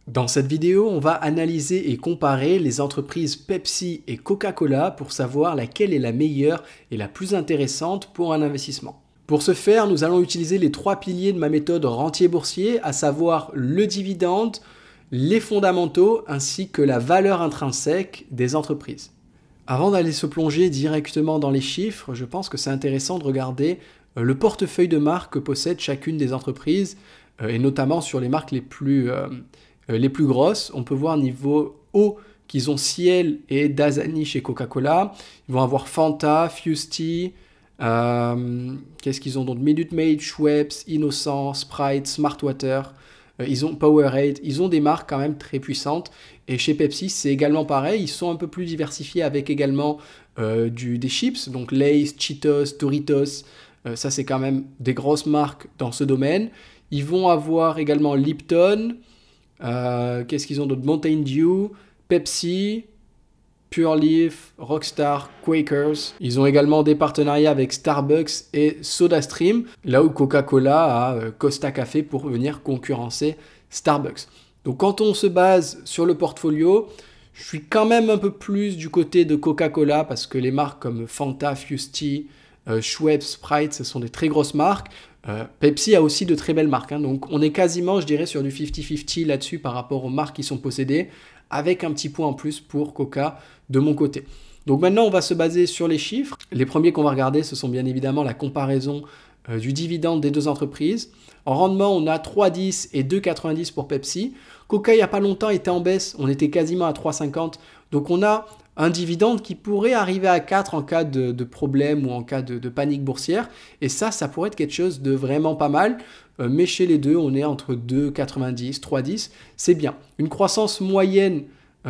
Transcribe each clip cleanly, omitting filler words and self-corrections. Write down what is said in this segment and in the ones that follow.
Dans cette vidéo, on va analyser et comparer les entreprises Pepsi et Coca-Cola pour savoir laquelle est la meilleure et la plus intéressante pour un investissement. Pour ce faire, nous allons utiliser les trois piliers de ma méthode rentier boursier, à savoir le dividende, les fondamentaux ainsi que la valeur intrinsèque des entreprises. Avant d'aller se plonger directement dans les chiffres, je pense que c'est intéressant de regarder le portefeuille de marques que possède chacune des entreprises, et notamment sur les marques les plus grosses. On peut voir niveau haut qu'ils ont Ciel et Dasani chez Coca-Cola. Ils vont avoir Fanta, Fusti, qu'est-ce qu'ils ont d'autre? Minute Maid, Schweppes, Innocent, Sprite, Smartwater. Ils ont Powerade, ils ont des marques quand même très puissantes. Et chez Pepsi, c'est également pareil. Ils sont un peu plus diversifiés avec également des chips, donc Lay's, Cheetos, Doritos. Ça, c'est quand même des grosses marques dans ce domaine. Ils vont avoir également Lipton. Qu'est-ce qu'ils ont d'autre? Mountain Dew, Pepsi, Pure Leaf, Rockstar, Quakers. Ils ont également des partenariats avec Starbucks et SodaStream, là où Coca-Cola a Costa Café pour venir concurrencer Starbucks. Donc quand on se base sur le portfolio, je suis quand même un peu plus du côté de Coca-Cola parce que les marques comme Fanta, Fusti, Schweppes, Sprite, ce sont des très grosses marques. Pepsi a aussi de très belles marques, hein. Donc on est quasiment, je dirais, sur du 50-50 là-dessus par rapport aux marques qui sont possédées, avec un petit point en plus pour Coca de mon côté. Donc maintenant, on va se baser sur les chiffres. Les premiers qu'on va regarder, ce sont bien évidemment la comparaison du dividende des deux entreprises. En rendement, on a 3,10 et 2,90 pour Pepsi. Coca, il n'y a pas longtemps, était en baisse. On était quasiment à 3,50. Donc on a un dividende qui pourrait arriver à 4 en cas de problème ou en cas de panique boursière. Et ça pourrait être quelque chose de vraiment pas mal. Mais chez les deux, on est entre 2,90, 3,10. C'est bien. Une croissance moyenne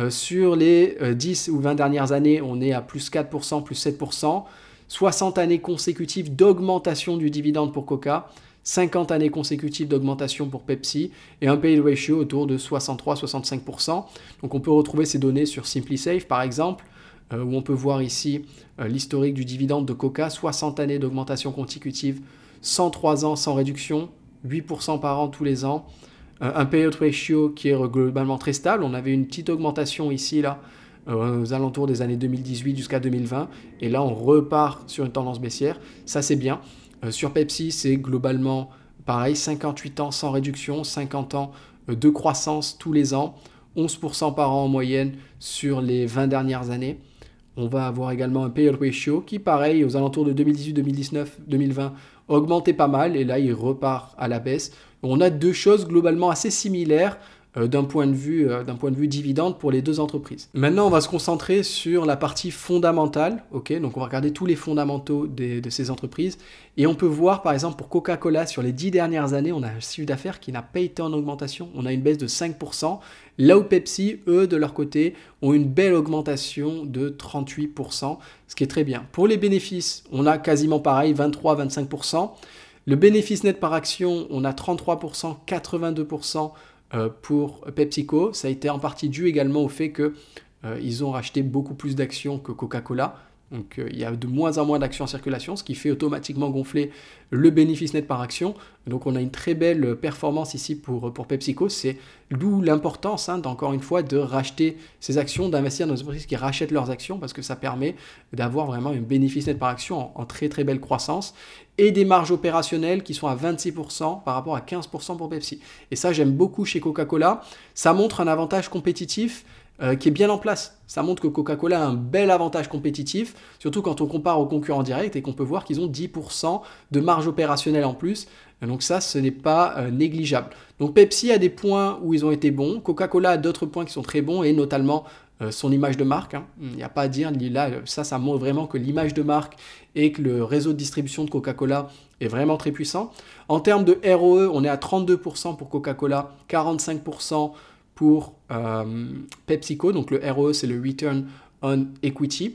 sur les 10 ou 20 dernières années, on est à plus 4%, plus 7%. 60 années consécutives d'augmentation du dividende pour Coca. 50 années consécutives d'augmentation pour Pepsi et un payout ratio autour de 63-65%. Donc on peut retrouver ces données sur SimpliSafe par exemple, où on peut voir ici l'historique du dividende de Coca, 60 années d'augmentation consécutive, 103 ans sans réduction, 8% par an tous les ans, un payout ratio qui est globalement très stable. On avait une petite augmentation ici, là, aux alentours des années 2018 jusqu'à 2020, et là on repart sur une tendance baissière, ça c'est bien. Sur Pepsi, c'est globalement pareil, 58 ans sans réduction, 50 ans de croissance tous les ans, 11% par an en moyenne sur les 20 dernières années. On va avoir également un payout ratio qui, pareil, aux alentours de 2018, 2019, 2020, augmentait pas mal et là, il repart à la baisse. On a deux choses globalement assez similaires d'un point de vue dividende pour les deux entreprises. Maintenant, on va se concentrer sur la partie fondamentale. Okay, donc, on va regarder tous les fondamentaux de ces entreprises. Et on peut voir, par exemple, pour Coca-Cola, sur les 10 dernières années, on a un chiffre d'affaires qui n'a pas été en augmentation. On a une baisse de 5%. Là où Pepsi, eux, de leur côté, ont une belle augmentation de 38%, ce qui est très bien. Pour les bénéfices, on a quasiment pareil, 23-25%. Le bénéfice net par action, on a 33%, 82%. Pour PepsiCo, ça a été en partie dû également au fait qu'ils ont racheté beaucoup plus d'actions que Coca-Cola. Donc il y a de moins en moins d'actions en circulation, ce qui fait automatiquement gonfler le bénéfice net par action. Donc on a une très belle performance ici pour PepsiCo. C'est d'où l'importance, encore une fois, de racheter ces actions, d'investir dans des entreprises qui rachètent leurs actions, parce que ça permet d'avoir vraiment un bénéfice net par action en très très belle croissance et des marges opérationnelles qui sont à 26% par rapport à 15% pour Pepsi. Et ça, j'aime beaucoup chez Coca-Cola. Ça montre un avantage compétitif qui est bien en place. Ça montre que Coca-Cola a un bel avantage compétitif, surtout quand on compare aux concurrents directs et qu'on peut voir qu'ils ont 10% de marge opérationnelle en plus. Donc ça, ce n'est pas négligeable. Donc Pepsi a des points où ils ont été bons. Coca-Cola a d'autres points qui sont très bons et notamment son image de marque. Il n'y a pas à dire. Là, ça montre vraiment que l'image de marque et que le réseau de distribution de Coca-Cola est vraiment très puissant. En termes de ROE, on est à 32% pour Coca-Cola, 45% pour PepsiCo, donc le ROE c'est le Return on Equity.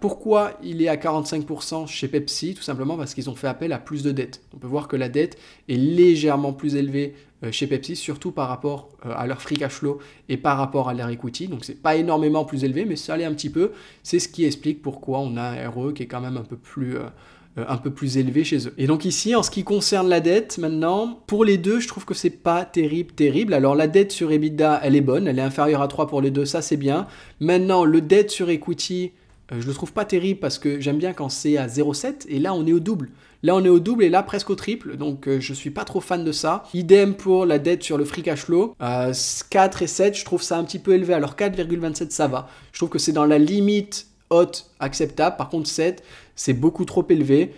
Pourquoi il est à 45% chez Pepsi? Tout simplement parce qu'ils ont fait appel à plus de dettes. On peut voir que la dette est légèrement plus élevée chez Pepsi, surtout par rapport à leur free cash flow et par rapport à leur equity. Donc c'est pas énormément plus élevé, mais ça l'est un petit peu. C'est ce qui explique pourquoi on a un ROE qui est quand même un peu plus un peu plus élevé chez eux. Et donc ici, en ce qui concerne la dette, maintenant, pour les deux, je trouve que c'est pas terrible. Alors la dette sur EBITDA, elle est bonne, elle est inférieure à 3 pour les deux, ça c'est bien. Maintenant, le dette sur equity, je le trouve pas terrible parce que j'aime bien quand c'est à 0,7 et là on est au double. Là on est au double et là presque au triple, donc je suis pas trop fan de ça. Idem pour la dette sur le free cash flow, 4 et 7, je trouve ça un petit peu élevé. Alors 4,27 ça va, je trouve que c'est dans la limite haute acceptable. Par contre 7, c'est beaucoup trop élevé.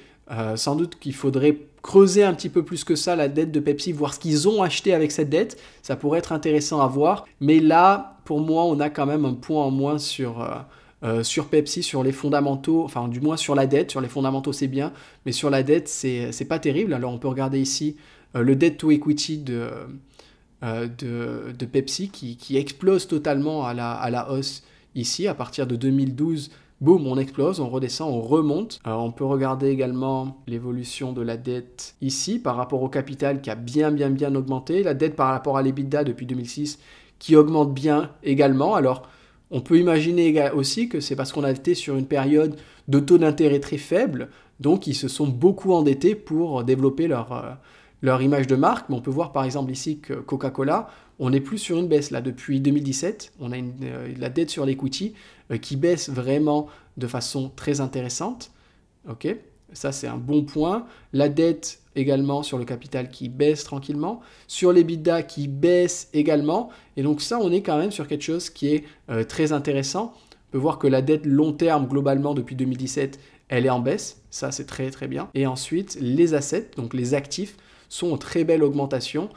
Sans doute qu'il faudrait creuser un petit peu plus que ça la dette de Pepsi, voir ce qu'ils ont acheté avec cette dette. Ça pourrait être intéressant à voir. Mais là, pour moi, on a quand même un point en moins sur Pepsi, sur les fondamentaux, enfin du moins sur la dette. Sur les fondamentaux, c'est bien, mais sur la dette, c'est pas terrible. Alors on peut regarder ici le debt to equity de Pepsi qui explose totalement à la hausse ici, à partir de 2012. Boum, on explose, on redescend, on remonte. On peut regarder également l'évolution de la dette ici par rapport au capital qui a bien augmenté. La dette par rapport à l'EBITDA depuis 2006 qui augmente bien également. Alors, on peut imaginer aussi que c'est parce qu'on a été sur une période de taux d'intérêt très faible, donc ils se sont beaucoup endettés pour développer leur image de marque. Mais on peut voir par exemple ici que Coca-Cola, on n'est plus sur une baisse là depuis 2017. On a la dette sur l'equity qui baisse vraiment de façon très intéressante. Ok, ça c'est un bon point. La dette également sur le capital qui baisse tranquillement, sur l'EBITDA qui baisse également. Et donc ça, on est quand même sur quelque chose qui est très intéressant. On peut voir que la dette long terme globalement depuis 2017, elle est en baisse. Ça c'est très bien. Et ensuite, les assets, donc les actifs, sont en très belle augmentation.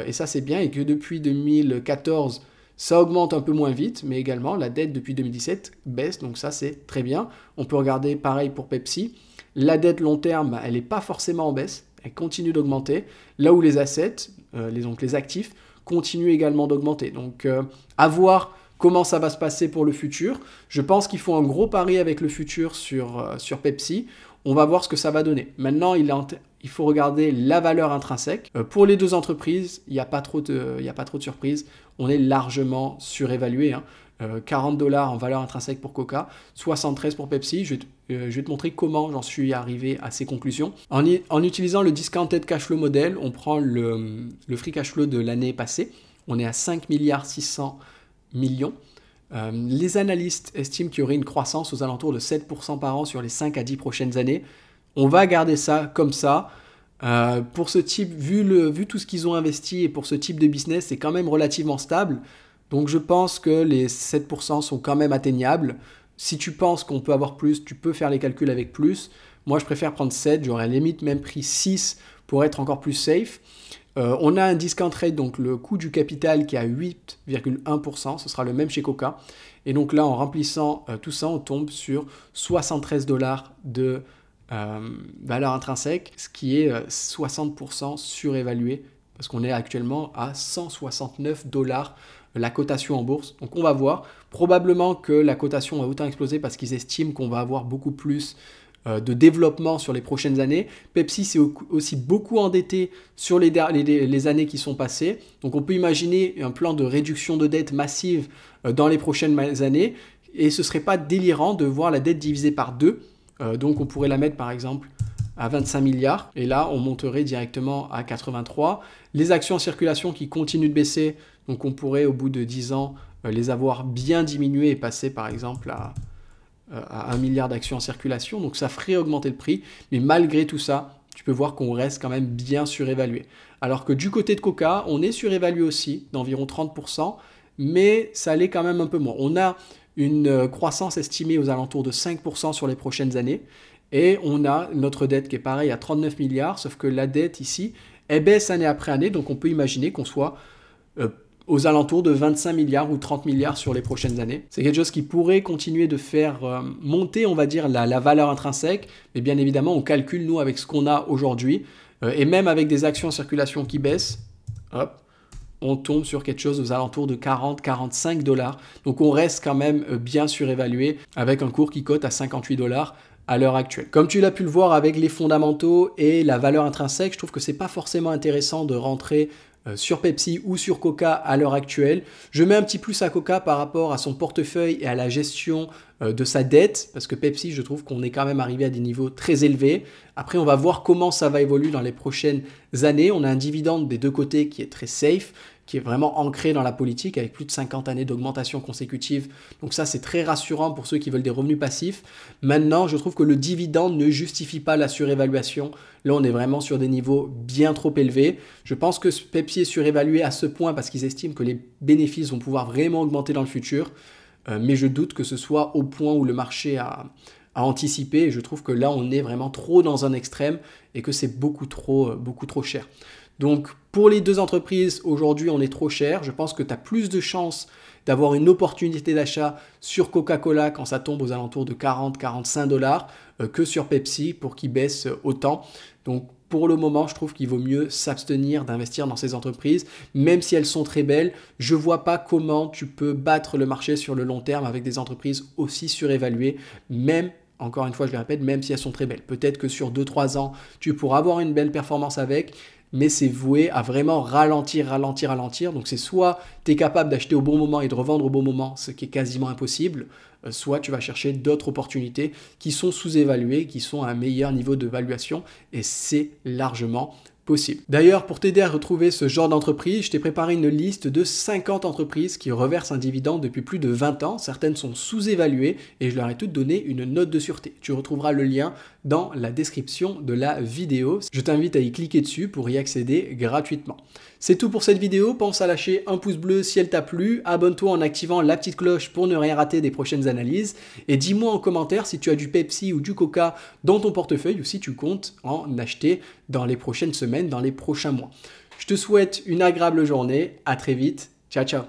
Et ça c'est bien. Et que depuis 2014, ça augmente un peu moins vite, mais également la dette depuis 2017 baisse, donc ça c'est très bien. On peut regarder pareil pour Pepsi. La dette long terme, elle n'est pas forcément en baisse, elle continue d'augmenter, là où les assets, donc les actifs, continuent également d'augmenter. Donc à voir comment ça va se passer pour le futur. Je pense qu'il faut un gros pari avec le futur sur Pepsi. On va voir ce que ça va donner. Maintenant, il faut regarder la valeur intrinsèque. Pour les deux entreprises, il n'y a pas trop de surprises. On est largement surévalué. 40 $ en valeur intrinsèque pour Coca, 73 pour Pepsi. Je vais te montrer comment j'en suis arrivé à ces conclusions. En utilisant le discounted cash flow model, on prend le free cash flow de l'année passée. On est à 5,6 milliards. Les analystes estiment qu'il y aurait une croissance aux alentours de 7% par an sur les 5 à 10 prochaines années. On va garder ça comme ça. Pour ce type, vu tout ce qu'ils ont investi et pour ce type de business, c'est quand même relativement stable. Donc je pense que les 7% sont quand même atteignables. Si tu penses qu'on peut avoir plus, tu peux faire les calculs avec plus. Moi, je préfère prendre 7. J'aurais à la limite même pris 6 pour être encore plus safe. On a un discount rate, donc le coût du capital qui est à 8,1%. Ce sera le même chez Coca. Et donc là, en remplissant tout ça, on tombe sur 73 $ de valeur intrinsèque, ce qui est 60% surévalué parce qu'on est actuellement à 169 $ la cotation en bourse. Donc on va voir. Probablement que la cotation va autant exploser parce qu'ils estiment qu'on va avoir beaucoup plus de développement sur les prochaines années. Pepsi s'est aussi beaucoup endetté sur les années qui sont passées. Donc on peut imaginer un plan de réduction de dette massive dans les prochaines années. Et ce ne serait pas délirant de voir la dette divisée par 2. Donc on pourrait la mettre par exemple à 25 milliards. Et là, on monterait directement à 83. Les actions en circulation qui continuent de baisser. Donc on pourrait au bout de 10 ans les avoir bien diminuées et passer par exemple à 1 milliard d'actions en circulation. Donc ça ferait augmenter le prix. Mais malgré tout ça, tu peux voir qu'on reste quand même bien surévalué. Alors que du côté de Coca, on est surévalué aussi d'environ 30%. Mais ça l'est quand même un peu moins. On a une croissance estimée aux alentours de 5% sur les prochaines années. Et on a notre dette qui est pareil à 39 milliards, sauf que la dette ici, elle baisse année après année. Donc on peut imaginer qu'on soit aux alentours de 25 milliards ou 30 milliards sur les prochaines années. C'est quelque chose qui pourrait continuer de faire monter, on va dire, la valeur intrinsèque. Mais bien évidemment, on calcule, nous, avec ce qu'on a aujourd'hui. Et même avec des actions en circulation qui baissent, hop, on tombe sur quelque chose aux alentours de 40-45 $. Donc on reste quand même bien surévalué avec un cours qui cote à 58 $ à l'heure actuelle. Comme tu l'as pu le voir avec les fondamentaux et la valeur intrinsèque, je trouve que c'est pas forcément intéressant de rentrer sur Pepsi ou sur Coca à l'heure actuelle. Je mets un petit plus à Coca par rapport à son portefeuille et à la gestion de sa dette, parce que Pepsi, je trouve qu'on est quand même arrivé à des niveaux très élevés. Après, on va voir comment ça va évoluer dans les prochaines années. On a un dividende des deux côtés qui est très safe, qui est vraiment ancré dans la politique avec plus de 50 années d'augmentation consécutive. Donc ça, c'est très rassurant pour ceux qui veulent des revenus passifs. Maintenant, je trouve que le dividende ne justifie pas la surévaluation. Là, on est vraiment sur des niveaux bien trop élevés. Je pense que Pepsi est surévalué à ce point parce qu'ils estiment que les bénéfices vont pouvoir vraiment augmenter dans le futur. Mais je doute que ce soit au point où le marché a anticipé. Et je trouve que là, on est vraiment trop dans un extrême et que c'est beaucoup trop cher. Donc, pour les deux entreprises, aujourd'hui, on est trop cher. Je pense que tu as plus de chances d'avoir une opportunité d'achat sur Coca-Cola quand ça tombe aux alentours de 40-45 dollars que sur Pepsi pour qu'ils baissent autant. Donc, pour le moment, je trouve qu'il vaut mieux s'abstenir d'investir dans ces entreprises, même si elles sont très belles. Je ne vois pas comment tu peux battre le marché sur le long terme avec des entreprises aussi surévaluées, même, encore une fois, je le répète, même si elles sont très belles. Peut-être que sur 2-3 ans, tu pourras avoir une belle performance avec, mais c'est voué à vraiment ralentir. Donc c'est soit tu es capable d'acheter au bon moment et de revendre au bon moment, ce qui est quasiment impossible, soit tu vas chercher d'autres opportunités qui sont sous-évaluées, qui sont à un meilleur niveau de valuation, et c'est largement possible. D'ailleurs, pour t'aider à retrouver ce genre d'entreprise, je t'ai préparé une liste de 50 entreprises qui reversent un dividende depuis plus de 20 ans. Certaines sont sous-évaluées et je leur ai toutes donné une note de sûreté. Tu retrouveras le lien dans la description de la vidéo. Je t'invite à y cliquer dessus pour y accéder gratuitement. C'est tout pour cette vidéo. Pense à lâcher un pouce bleu si elle t'a plu. Abonne-toi en activant la petite cloche pour ne rien rater des prochaines analyses. Et dis-moi en commentaire si tu as du Pepsi ou du Coca dans ton portefeuille ou si tu comptes en acheter dans les prochaines semaines, dans les prochains mois. Je te souhaite une agréable journée. À très vite. Ciao, ciao.